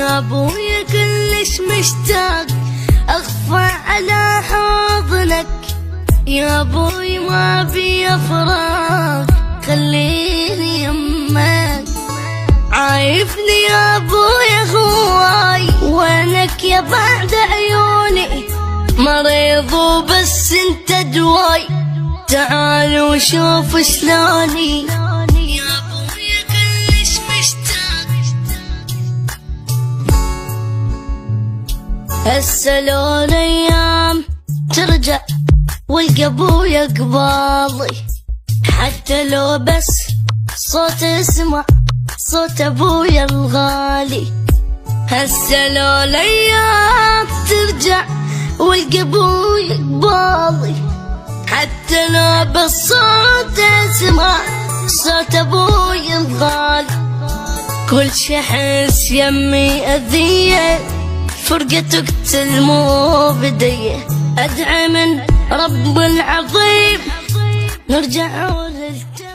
يا ابويا كلش مشتاق اخفى على حضنك، يا ابوي ما بي افراق خليني يمك، عايفني يا ابويا هواي وينك يا بعد عيوني، مريض وبس انت دواي، تعال وشوف شلوني، يا ابويا كلش مشتاق. هسه لو الايام ترجع والقى ابويا قبالي، حتى لو بس صوت اسمع صوت ابويا الغالي، هسه لو الايام ترجع والقى ابويا قبالي، حتى لو بس صوت اسمع صوت ابويا الغالي، كل شي احس يمي اذيه فرقتك تلمو بديه، ادعي من رب العظيم نرجع ونلتقي.